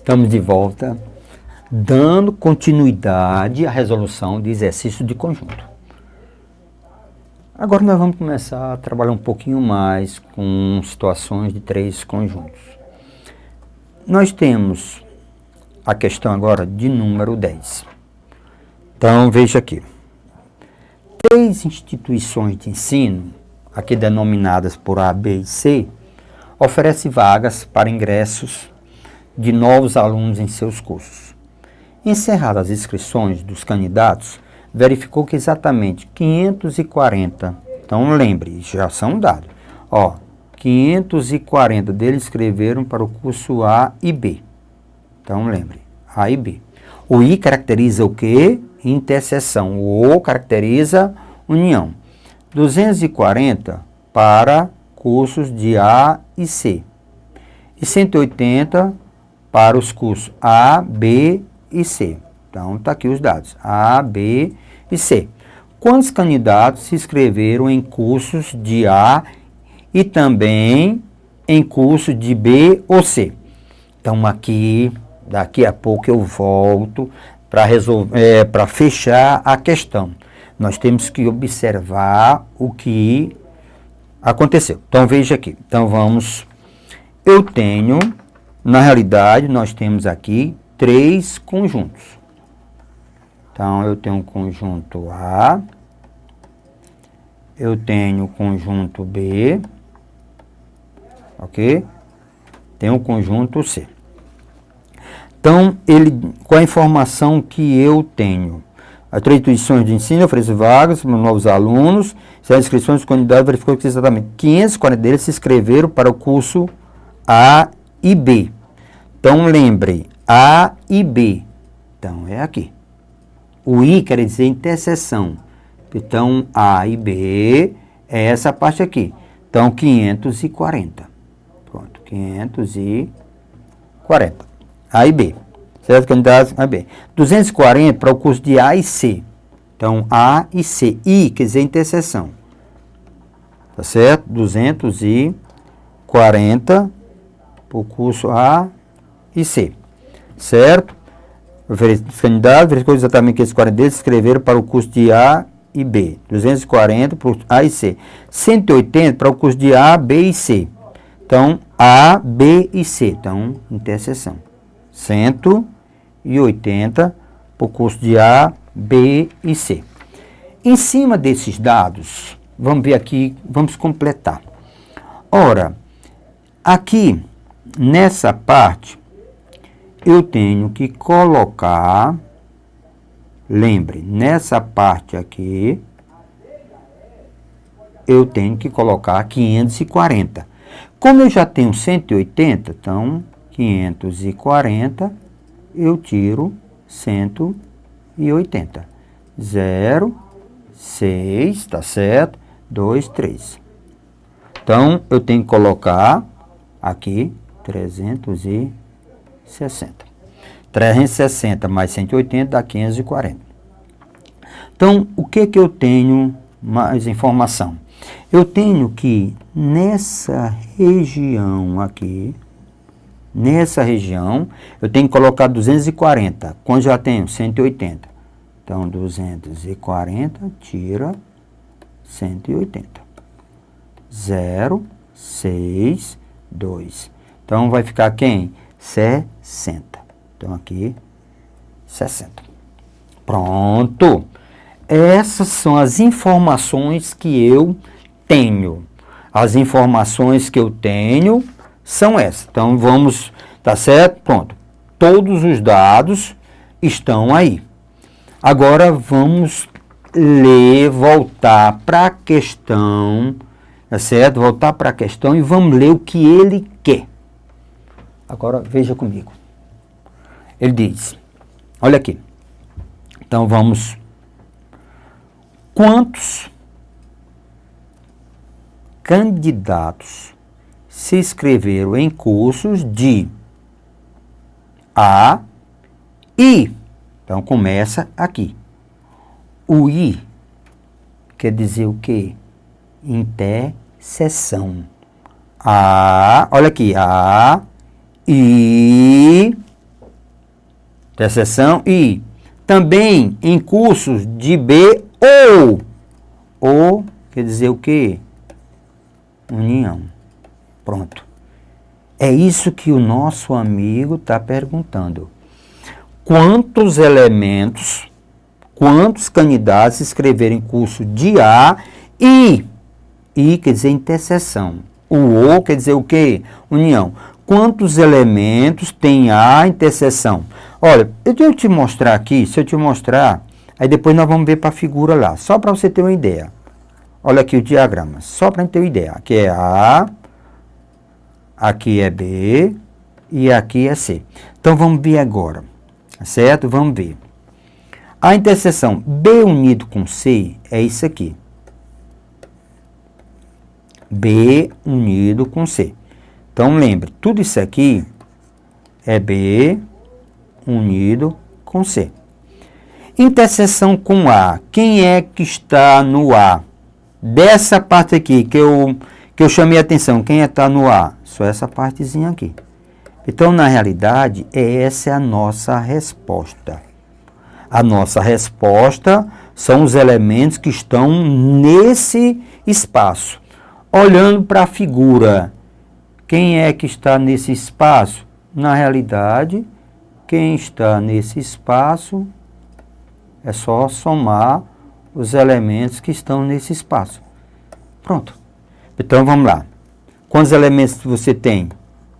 Estamos de volta, dando continuidade à resolução de exercício de conjunto. Agora nós vamos começar a trabalhar um pouquinho mais com situações de três conjuntos. Nós temos a questão agora de número 10. Então, veja aqui. Três instituições de ensino, aqui denominadas por A, B e C, oferecem vagas para ingressos de novos alunos em seus cursos. Encerradas as inscrições dos candidatos, verificou que exatamente 540, então lembre, já são dados, 540 deles inscreveram para o curso A e B. Então lembre, A e B. O I caracteriza o quê? Interseção. O O caracteriza união. 240 para cursos de A e C. E 180 para os cursos A, B e C. Então, está aqui os dados. A, B e C. Quantos candidatos se inscreveram em cursos de A e também em cursos de B ou C? Então, aqui, daqui a pouco eu volto para resolver, para fechar a questão. Nós temos que observar o que aconteceu. Então, veja aqui. Então, vamos... Eu tenho, na realidade, nós temos aqui três conjuntos. Então, eu tenho um conjunto A, eu tenho o conjunto B, ok? Tenho o conjunto C. Então, com a informação que eu tenho, as três instituições de ensino oferecem vagas para novos alunos, se as inscrições dos candidatos verificou que exatamente 540 deles se inscreveram para o curso A e B. Então, lembre, A e B. Então, é aqui. O I quer dizer interseção. Então, A e B é essa parte aqui. Então, 540. Pronto, 540. A e B. Certo? Candidatos A e B. 240 para o curso de A e C. Então, A e C. I quer dizer interseção. Tá certo? 240 para o curso A e C. Certo? Os candidatos verificou exatamente que esses 40 deles se inscreveram para o curso de A e B. 240 para o A e C. 180 para o curso de A, B e C. Então, A, B e C. Então, interseção. 180 para o curso de A, B e C. Em cima desses dados, vamos ver aqui, vamos completar. Ora, aqui, nessa parte, eu tenho que colocar, lembre, nessa parte aqui, eu tenho que colocar 540. Como eu já tenho 180, então, 540, eu tiro 180. 0, 6, tá certo? 2, 3. Então, eu tenho que colocar aqui 360. 360 mais 180 dá 540. Então, o que eu tenho mais informação? Eu tenho que nessa região aqui, eu tenho que colocar 240, quando já tenho 180. Então, 240 tira 180. 0, 6, 2. Então, vai ficar quem? 60. Então, aqui, 60. Pronto. Essas são as informações que eu tenho. As informações que eu tenho são essas. Então, vamos, tá certo? Pronto. Todos os dados estão aí. Agora, vamos ler, voltar para a questão, tá certo? Voltar para a questão e vamos ler o que ele quer. Agora, veja comigo. Ele diz, olha aqui. Então, vamos... Quantos candidatos se inscreveram em cursos de A e... Então, começa aqui. O I quer dizer o quê? Interseção. A, olha aqui, A, I, interseção e também em cursos de B ou quer dizer o quê? União. Pronto. É isso que o nosso amigo está perguntando. Quantos elementos, quantos candidatos escreverem curso de A e quer dizer interseção. O ou quer dizer o quê? União. Quantos elementos tem a interseção? Olha, eu te mostrar aqui, se eu te mostrar, aí depois nós vamos ver para a figura lá, só para você ter uma ideia. Olha aqui o diagrama, só para ter uma ideia. Aqui é A, aqui é B e aqui é C. Então vamos ver agora, certo? Vamos ver. A interseção B unido com C é isso aqui. B unido com C. Então lembre, tudo isso aqui é B unido com C. Interseção com A. Quem é que está no A? Dessa parte aqui que eu chamei a atenção, quem é que está no A? Só essa partezinha aqui. Então, na realidade, essa é a nossa resposta. A nossa resposta são os elementos que estão nesse espaço. Olhando para a figura, quem é que está nesse espaço? Na realidade, quem está nesse espaço é só somar os elementos que estão nesse espaço. Pronto. Então, vamos lá. Quantos elementos você tem?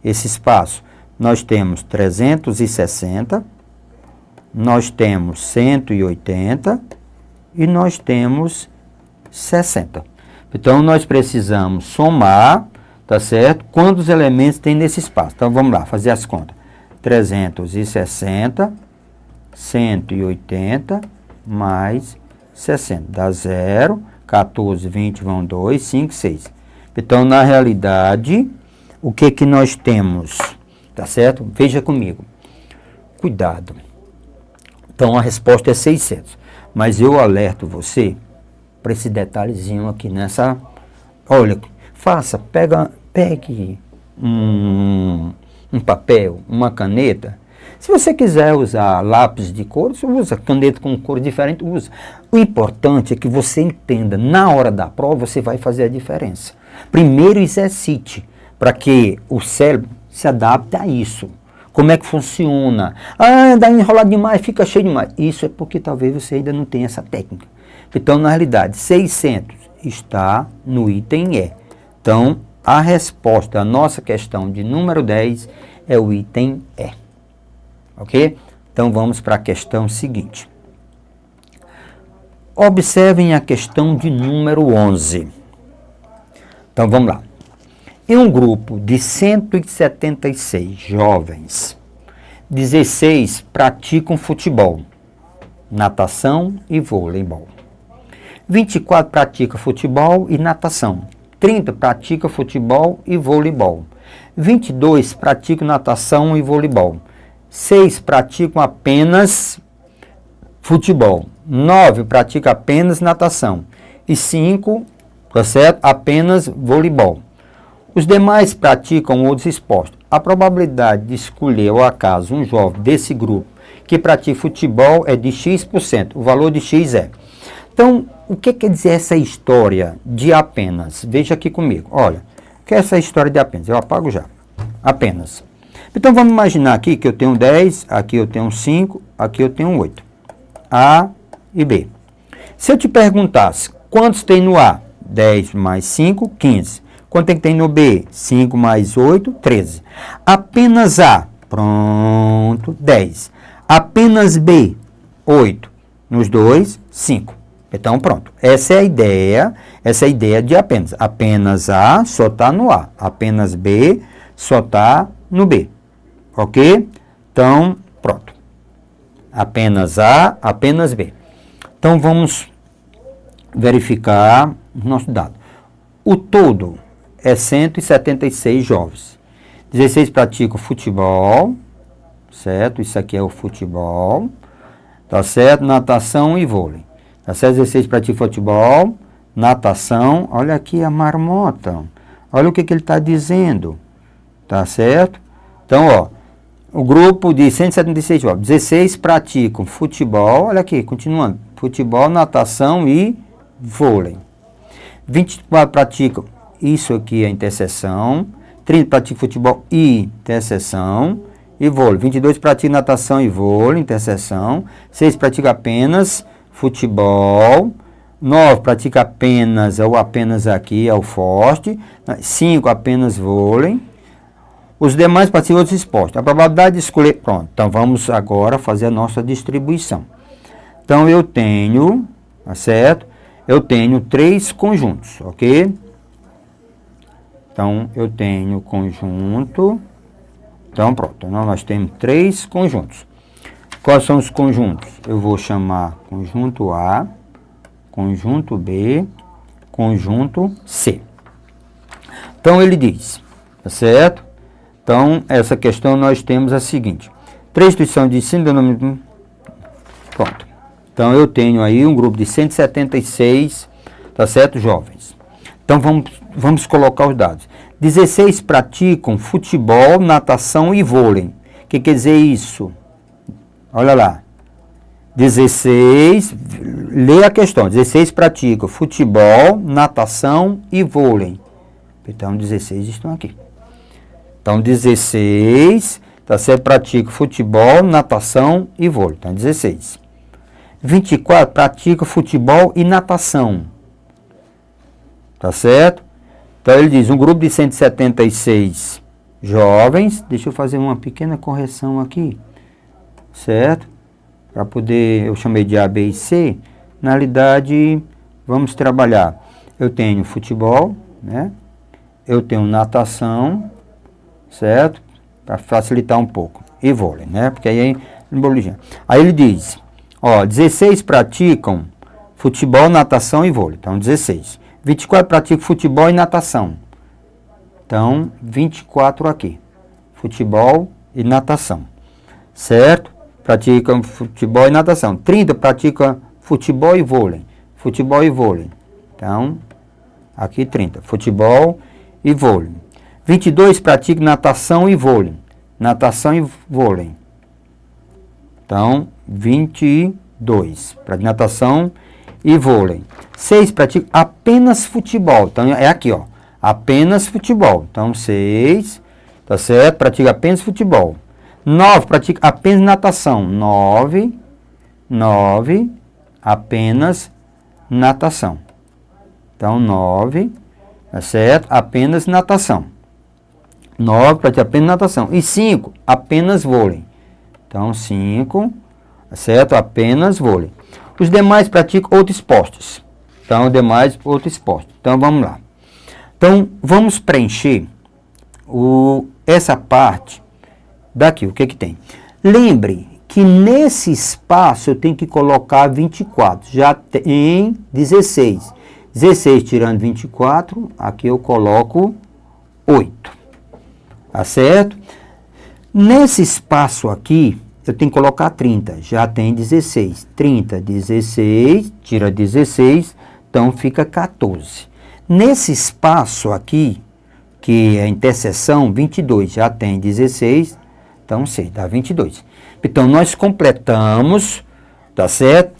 Esse espaço? Nós temos 360, nós temos 180 e nós temos 60. Então, nós precisamos somar, tá certo? Quantos elementos tem nesse espaço? Então, vamos lá, fazer as contas. 360, 180, mais 60. Dá 0, 14, 20 vão 2, 5, 6. Então, na realidade, o que que nós temos? Tá certo? Veja comigo. Cuidado. Então, a resposta é 600. Mas eu alerto você para esse detalhezinho aqui nessa... Olha, faça, pegue um papel, uma caneta. Se você quiser usar lápis de cor, você usa caneta com cor diferente, usa. O importante é que você entenda, na hora da prova, você vai fazer a diferença. Primeiro exercite, para que o cérebro se adapte a isso. Como é que funciona? Ah, dá enrolado demais, fica cheio demais. Isso é porque talvez você ainda não tenha essa técnica. Então, na realidade, 600 está no item E. Então, a resposta à nossa questão de número 10 é o item E. Ok? Então, vamos para a questão seguinte. Observem a questão de número 11. Então, vamos lá. Em um grupo de 176 jovens, 16 praticam futebol, natação e voleibol. 24 praticam futebol e natação. 30 praticam futebol e voleibol. 22 praticam natação e voleibol. 6 praticam apenas futebol. 9 praticam apenas natação. E 5, tá certo? Apenas voleibol. Os demais praticam outros esportes. A probabilidade de escolher ao acaso um jovem desse grupo que pratica futebol é de X%. O valor de X é. Então, o que quer dizer essa história de apenas? Veja aqui comigo. Olha, o que é essa história de apenas? Eu apago já. Apenas. Então, vamos imaginar aqui que eu tenho 10, aqui eu tenho 5, aqui eu tenho 8. A e B. Se eu te perguntasse, quantos tem no A? 10 mais 5, 15. Quanto é que tem no B? 5 mais 8, 13. Apenas A, pronto, 10. Apenas B, 8. Nos dois, 5. Então, pronto. Essa é a ideia de apenas. Apenas A só está no A. Apenas B só está no B. Ok? Então, pronto. Apenas A, apenas B. Então, vamos verificar o nosso dado. O todo é 176 jovens. 16 praticam futebol, certo? Isso aqui é o futebol, tá certo? Natação e vôlei. Tá certo? 16 praticam futebol, natação. Olha aqui a marmota. Olha o que ele está dizendo. Tá certo? Então, ó, o grupo de 176 jovens, 16 praticam futebol, olha aqui, continuando, futebol, natação e vôlei. 24 praticam, isso aqui é interseção, 30 praticam futebol e interseção e vôlei. 22 praticam natação e vôlei, interseção. 6 praticam apenas futebol. 9 praticam apenas, ou apenas aqui, é o forte. 5 apenas vôlei. Os demais praticam outros esportes. A probabilidade de escolher... Pronto, então vamos agora fazer a nossa distribuição. Então eu tenho, tá certo? Eu tenho 3 conjuntos, ok? Então eu tenho conjunto. Então pronto, nós temos 3 conjuntos. Quais são os conjuntos? Eu vou chamar conjunto A, conjunto B, conjunto C. Então ele diz, tá certo? Então essa questão nós temos a seguinte: 3 instituições de ensino denominam. Pronto. Então eu tenho aí um grupo de 176, tá certo, jovens. Então vamos colocar os dados. 16 praticam futebol, natação e vôlei. O que quer dizer isso? Olha lá. 16, lê a questão. 16 praticam futebol, natação e vôlei. Então 16 estão aqui. Então 16, tá certo, praticam futebol, natação e vôlei. Então 16. 24 praticam futebol e natação. Tá certo? Então ele diz, um grupo de 176 jovens, deixa eu fazer uma pequena correção aqui, certo? Para poder, eu chamei de A, B e C, na realidade, vamos trabalhar. Eu tenho futebol, né? Eu tenho natação, certo? Para facilitar um pouco. E vôlei, né? Porque aí ele diz, ó, 16 praticam futebol, natação e vôlei. Então, 16. 24 praticam futebol e natação. Então, 24 aqui. Futebol e natação. Certo? Praticam futebol e natação. 30 praticam futebol e vôlei. Futebol e vôlei. Então, aqui 30. Futebol e vôlei. 22 praticam natação e vôlei. Natação e vôlei. Então, 22. Para natação e vôlei. 6 praticam apenas futebol. Então, é aqui, ó. Apenas futebol. Então, 6, tá certo? Pratica apenas futebol. 9 pratica apenas natação. 9, apenas natação. Então, 9, tá certo? Apenas natação. 9 pratica apenas natação. E 5, apenas vôlei. Então, 5, tá certo? Apenas vôlei. Os demais praticam outros esportes. Então, demais outro esporte. Então, vamos lá. Então, vamos preencher essa parte daqui. O que que tem? Lembre que nesse espaço eu tenho que colocar 24. Já tem 16. 16 tirando 24, aqui eu coloco 8. Tá certo? Nesse espaço aqui, eu tenho que colocar 30. Já tem 16. 30, 16, tira 16, então fica 14. Nesse espaço aqui, que é a interseção, 22, já tem 16, então 6, dá 22. Então, nós completamos, tá certo?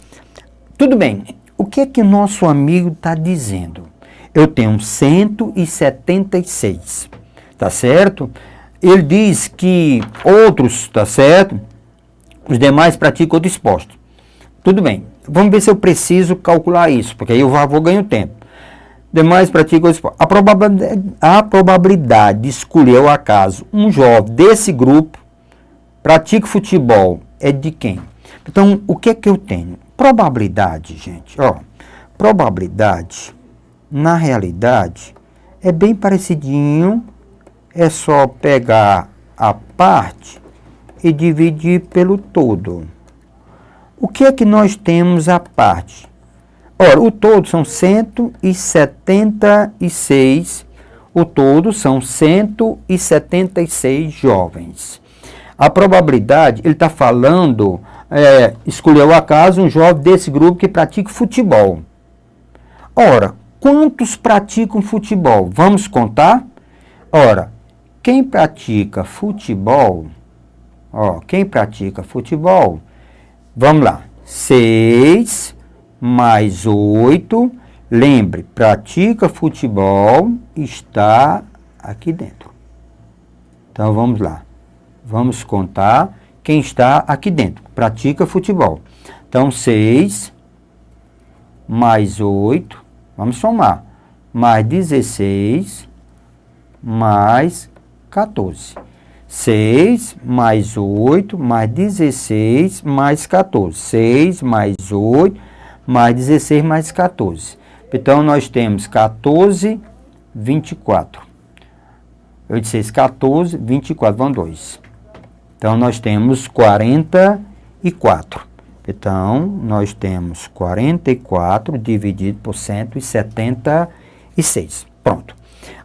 Tudo bem, o que é que nosso amigo está dizendo? Eu tenho 176, tá certo? Ele diz que outros, tá certo? Os demais praticam outro esporte. Tudo bem, vamos ver se eu preciso calcular isso, porque aí eu vou ganhar tempo. Demais praticam outro esporte. A probabilidade de escolher ao acaso um jovem desse grupo pratica futebol é de quem? Então, o que é que eu tenho? Probabilidade, gente, ó. Probabilidade, na realidade, é bem parecidinho. É só pegar a parte e dividir pelo todo. O que é que nós temos a parte? Ora, o todo são 176, o todo são 176 jovens. A probabilidade, ele está falando, escolher ao acaso um jovem desse grupo que pratica futebol. Ora, quantos praticam futebol? Vamos contar? Ora, quem pratica futebol, Ó, quem pratica futebol, vamos lá. 6 mais 8. Lembre, pratica futebol está aqui dentro. Então, vamos lá. Vamos contar quem está aqui dentro. Pratica futebol. Então, 6 mais 8. Vamos somar. Mais 16 mais 14. 6 mais 8 mais 16 mais 14. 6 mais 8 mais 16 mais 14. Então, nós temos 14, 24. Eu disse 14, 24, vão 2. Então, nós temos 44. Então, nós temos 44 dividido por 176. Pronto.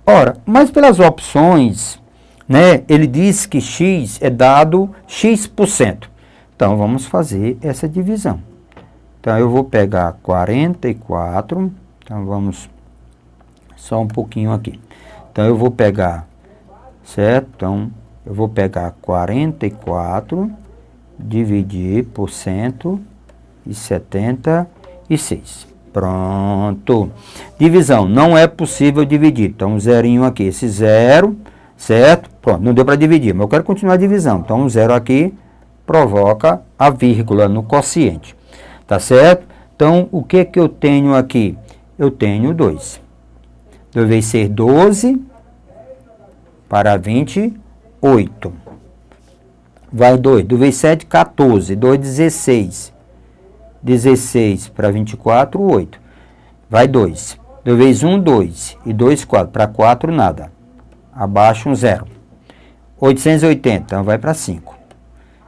Ora, mas pelas opções, né, ele diz que x é dado x%. Então, vamos fazer essa divisão. Então, eu vou pegar 44, então vamos só um pouquinho aqui. Então, eu vou pegar, certo? Então, eu vou pegar 44, dividir por 176. Pronto. Divisão, não é possível dividir. Então, um zerinho aqui, esse zero, certo? Pronto, não deu para dividir, mas eu quero continuar a divisão. Então, um zero aqui provoca a vírgula no quociente. Tá certo? Então, o que que eu tenho aqui? Eu tenho 2. 2 vezes 6, 12 para 28. Vai 2. 2 vezes 7, 14. 2, 16. 16 para 24, 8. Vai 2. 2 vezes 1, 2. E 2, 4. Para 4, nada. Abaixo um 0. 880, então vai para 5.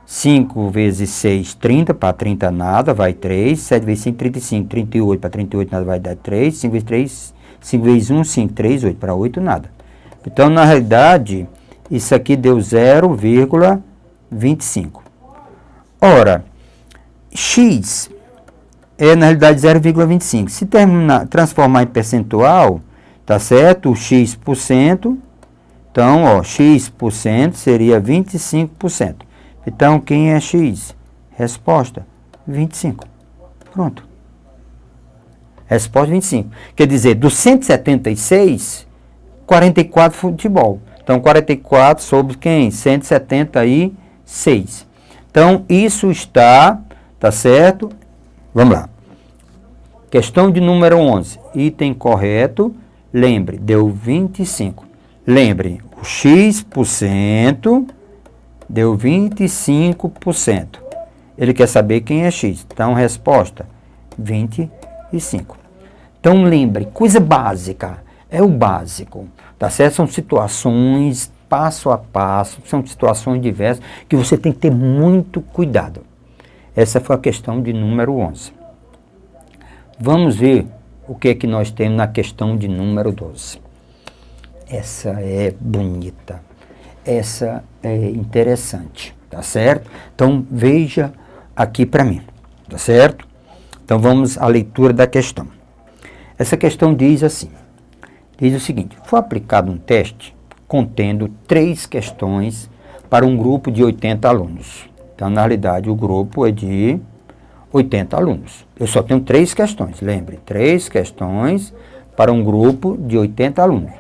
5 vezes 6, 30, para 30 nada, vai 3. 7 vezes 5, 35. 38, para 38 nada, vai dar 3. 5 vezes 3, 5 vezes 1, 5. 3, 8, para 8 nada. Então, na realidade, isso aqui deu 0,25. Ora, x é, na realidade, 0,25. Se transformar em percentual, tá certo? O x%, então, ó, x% seria 25%. Então, quem é x? Resposta, 25. Pronto. Resposta, 25. Quer dizer, do 176, 44 futebol. Então, 44 sobre quem? 176. Então, isso está, tá certo? Vamos lá. Questão de número 11. Item correto. Lembre, deu 25. Lembre, o x% deu 25%. Ele quer saber quem é x. Então, resposta, 25. Então, lembre, coisa básica, é o básico, tá certo? São situações passo a passo, são situações diversas que você tem que ter muito cuidado. Essa foi a questão de número 11. Vamos ver o que é que nós temos na questão de número 12. Essa é bonita. Essa é interessante, tá certo? Então, veja aqui para mim, tá certo? Então, vamos à leitura da questão. Essa questão diz assim, diz o seguinte: foi aplicado um teste contendo 3 questões para um grupo de 80 alunos. Então, na realidade, o grupo é de 80 alunos. Eu só tenho 3 questões, lembre, 3 questões para um grupo de 80 alunos.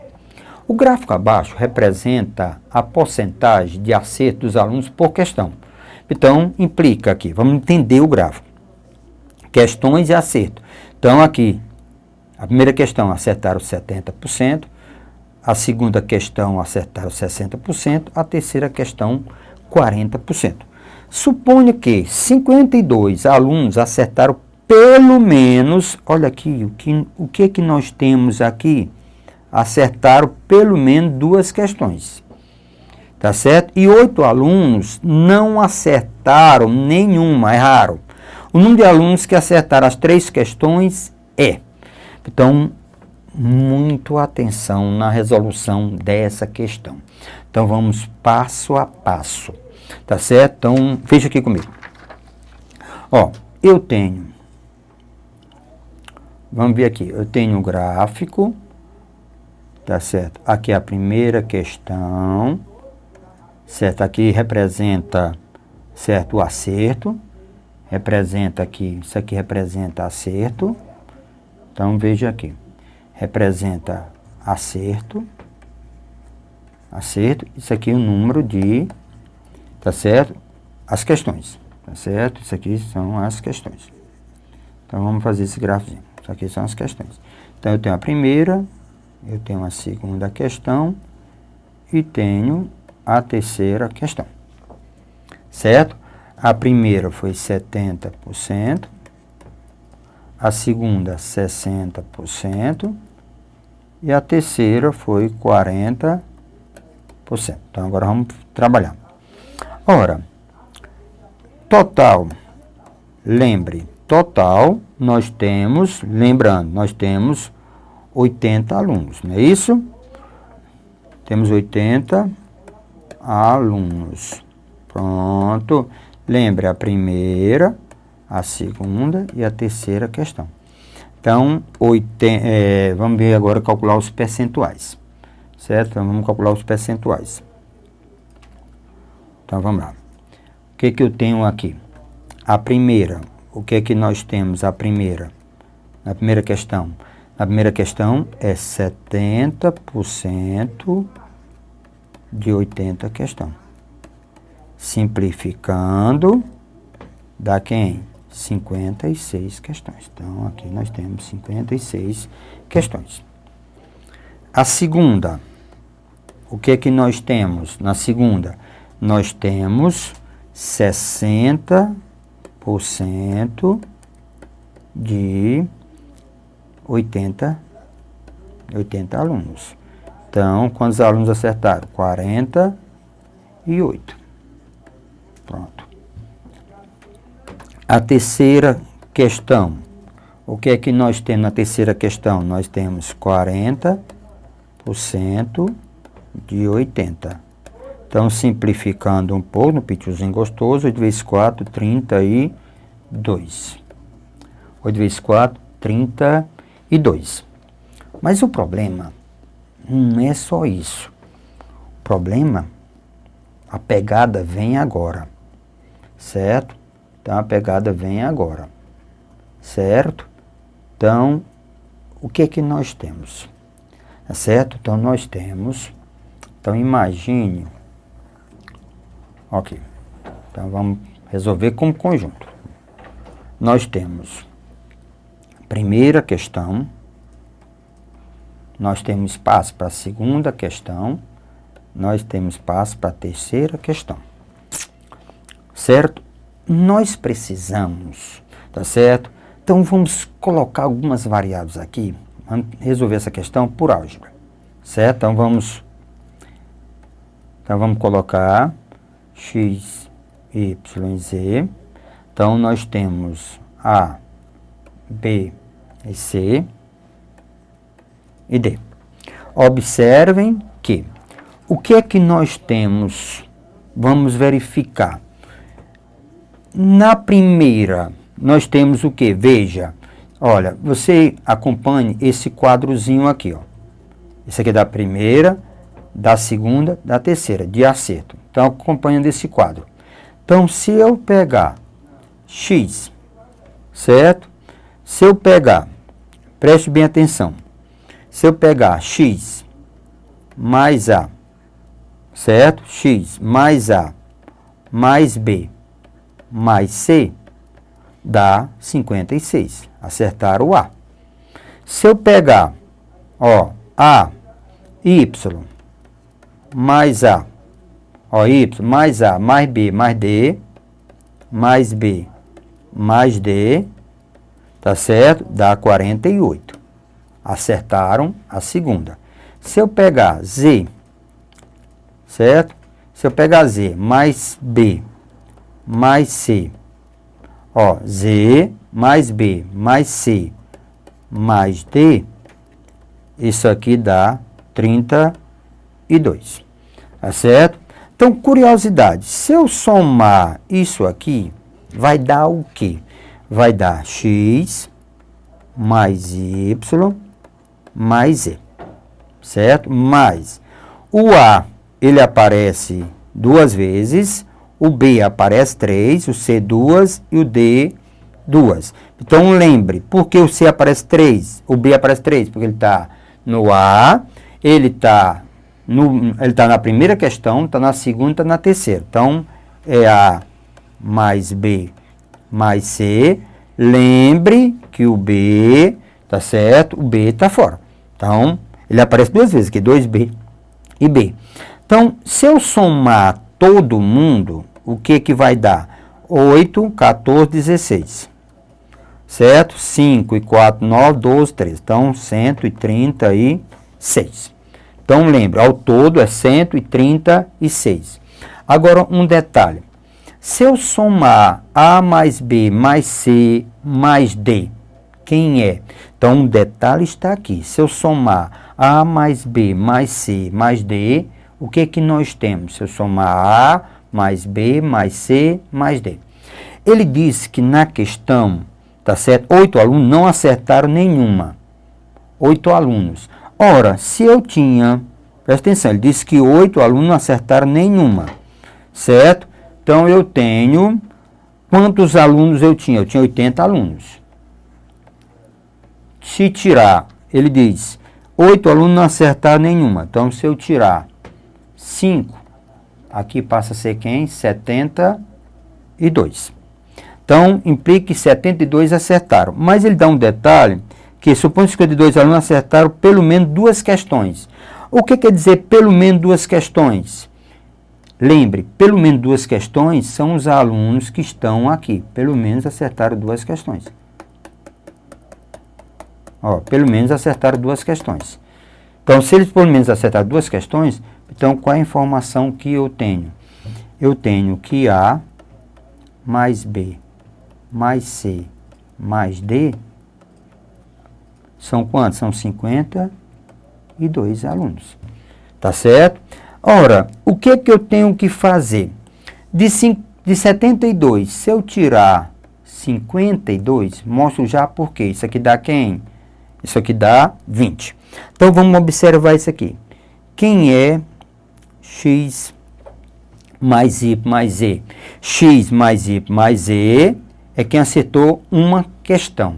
O gráfico abaixo representa a porcentagem de acerto dos alunos por questão. Então, implica aqui, vamos entender o gráfico. Questões e acerto. Então, aqui, a primeira questão acertaram 70%, a segunda questão acertaram 60%, a terceira questão 40%. Suponha que 52 alunos acertaram pelo menos, olha aqui, o que nós temos aqui? Acertaram pelo menos 2 questões, tá certo? E 8 alunos não acertaram nenhuma, erraram. O número de alunos que acertaram as 3 questões é. Então, muito atenção na resolução dessa questão. Então, vamos passo a passo, tá certo? Então, veja aqui comigo. Ó, eu tenho, vamos ver aqui, eu tenho um gráfico, tá certo? Aqui é a primeira questão, certo? Aqui representa certo? O acerto representa aqui, isso aqui representa acerto. Então, veja aqui, representa acerto, isso aqui é o número de, tá certo? As questões, tá certo? Isso aqui são as questões. Então, vamos fazer esse gráficozinho. Isso aqui são as questões. Então, eu tenho a primeira, eu tenho a segunda questão e tenho a terceira questão, certo? A primeira foi 70%, a segunda 60% e a terceira foi 40%. Então, agora vamos trabalhar. Ora, total, lembre, total, nós temos, lembrando, nós temos 80 alunos, não é isso? Temos 80 alunos. Pronto. Lembre a primeira, a segunda e a terceira questão. Então, vamos ver agora calcular os percentuais. Certo? Então, vamos calcular os percentuais. Então, vamos lá. O que que eu tenho aqui? A primeira. O que que nós temos? A primeira. Na primeira questão. Na primeira questão é 70% de 80 questão. Simplificando, dá quem? 56 questões. Então, aqui nós temos 56 questões. A segunda, o que que nós temos? Na segunda, nós temos 60% de 80 alunos. Então, quantos alunos acertaram? 48. Pronto. A terceira questão. O que é que nós temos na terceira questão? Nós temos 40% de 80. Então, simplificando um pouco, no pitiozinho gostoso, 8 vezes 4, 32. 8 vezes 4, 32. Mas o problema não é só isso. O problema, a pegada vem agora, certo? Então, a pegada vem agora, certo? Então, o que é que nós temos? Certo? Então, nós temos, então, imagine, ok, então vamos resolver como conjunto. Nós temos a primeira questão, nós temos espaço para a segunda questão, nós temos espaço para a terceira questão, certo? Nós precisamos, tá certo? Então, vamos colocar algumas variáveis aqui, vamos resolver essa questão por álgebra, certo? Então, vamos colocar x, y, z. Então, nós temos A, B e C e D. Observem que o que é que nós temos? Vamos verificar. Na primeira, nós temos o que? Veja, olha, você acompanhe esse quadrozinho aqui, ó. Esse aqui é da primeira, da segunda, da terceira, de acerto. Então, acompanhando esse quadro. Então, se eu pegar x, certo? Se eu pegar, preste bem atenção, se eu pegar x mais A, certo? X mais A mais B mais C dá 56. Acertaram o A. Se eu pegar, ó, A, Y mais A, ó, Y mais A mais B mais D mais B mais D, tá certo? Dá 48. Acertaram a segunda. Se eu pegar Z, certo? Se eu pegar Z mais B mais C, ó, Z mais B mais C mais D, isso aqui dá 32, tá certo? Então, curiosidade, se eu somar isso aqui, vai dar o quê? Vai dar x mais y mais z, certo? Mas o A, ele aparece duas vezes, O B aparece 3, o C 2 e o D 2. Então, lembre, por que o C aparece 3? O B aparece 3? Porque ele está no A, ele está na primeira questão, está na segunda, está na terceira. Então, é A mais B mais C. Lembre que o B, tá certo? O B está fora. Então, ele aparece duas vezes aqui, 2B e B. Então, se eu somar todo mundo, o que que vai dar? 8, 14, 16. Certo? 5 e 4, 9, 12, 13. Então, 136. Então, lembra, ao todo é 136. Agora, um detalhe. Se eu somar A mais B mais C mais D, quem é? Então, um detalhe está aqui. Se eu somar A mais B mais C mais D, o que que nós temos? Se eu somar A mais B mais C mais D. Ele disse que na questão, tá certo? 8 alunos não acertaram nenhuma. 8 alunos. Ora, se eu tinha, presta atenção, ele disse que 8 alunos não acertaram nenhuma, certo? Então, eu tenho, quantos alunos eu tinha? Eu tinha 80 alunos. Se tirar, ele diz, 8 alunos não acertaram nenhuma. Então, se eu tirar 5, aqui passa a ser quem? 72. Então, implica que 72 acertaram. Mas ele dá um detalhe, que supondo que 52 alunos acertaram pelo menos 2 questões. O que quer dizer pelo menos 2 questões? Lembre, pelo menos 2 questões são os alunos que estão aqui. Pelo menos acertaram 2 questões. Ó, pelo menos acertaram 2 questões. Então, se eles pelo menos acertaram 2 questões, então qual é a informação que eu tenho? Eu tenho que A mais B mais C mais D são quantos? São 52 alunos. Tá certo? Ora, o que que eu tenho que fazer? De 72, se eu tirar 52, mostro já por quê. Isso aqui dá quem? Isso aqui dá 20. Então, vamos observar isso aqui. Quem é X mais Y mais Z? X mais Y mais Z é quem acertou uma questão.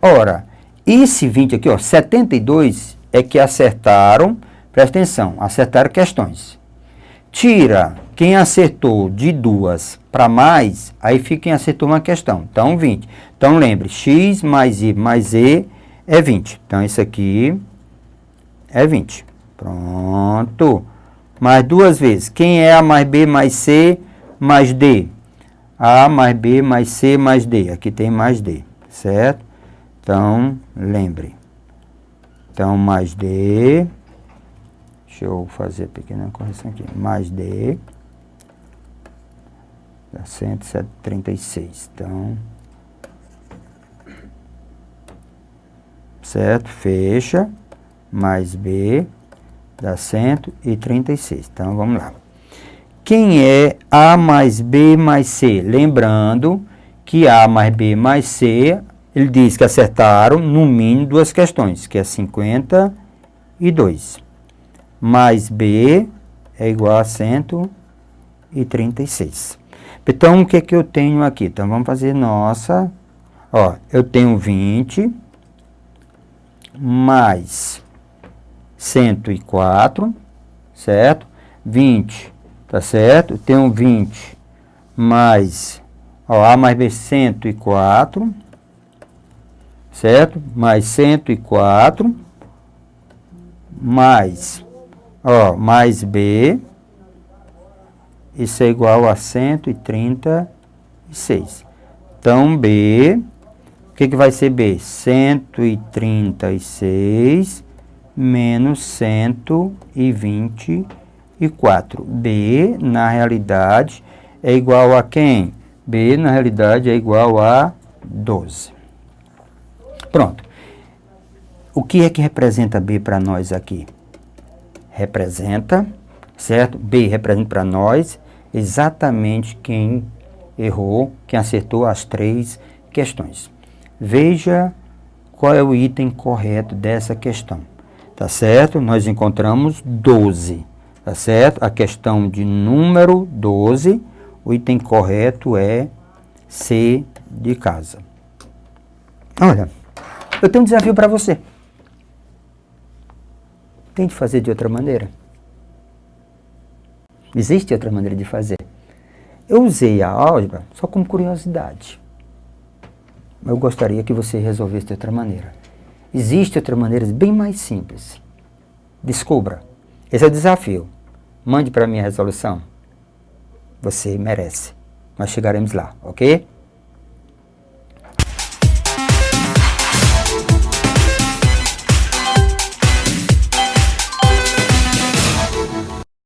Ora, esse 20 aqui, ó, 72 é que acertaram, presta atenção, acertaram questões. Tira quem acertou de 2 para mais, aí fica quem acertou uma questão. Então, 20. Então, lembre, X mais Y mais Z é 20. Então, isso aqui é 20. Pronto. Mais 2 vezes. Quem é A mais B mais C mais D? A mais B mais C mais D. Aqui tem mais D, certo? Então, lembre. Então, mais D. Deixa eu fazer a pequena correção aqui. Mais D. Dá 136. Então, certo? Fecha. Mais B. Dá 136. Então, vamos lá. Quem é A mais B mais C? Lembrando que A mais B mais C, ele diz que acertaram no mínimo 2 questões, que é 52. Mais B é igual a 136. Então, o que que eu tenho aqui? Então, vamos fazer nossa. Ó, eu tenho 20 mais 104, certo? 20, tá certo? Eu tenho 20 mais, ó, A mais B, 104, certo? Mais 104, mais, ó, mais B, isso é igual a 136. Então, B, o que que vai ser B? 136 menos 124. B, na realidade, é igual a quem? B, na realidade, é igual a 12. Pronto. O que é que representa B para nós aqui? Representa, certo? B representa para nós exatamente quem errou, quem acertou as 3 questões. Veja qual é o item correto dessa questão. Tá certo? Nós encontramos 12. Tá certo? A questão de número 12, O item correto é C de casa. Olha, eu tenho um desafio para você. Tente fazer de outra maneira. Existe outra maneira de fazer. Eu usei a álgebra só como curiosidade. Eu gostaria que você resolvesse de outra maneira. Existe outra maneira bem mais simples. Descubra. Esse é o desafio. Mande para mim a resolução. Você merece. Nós chegaremos lá, ok?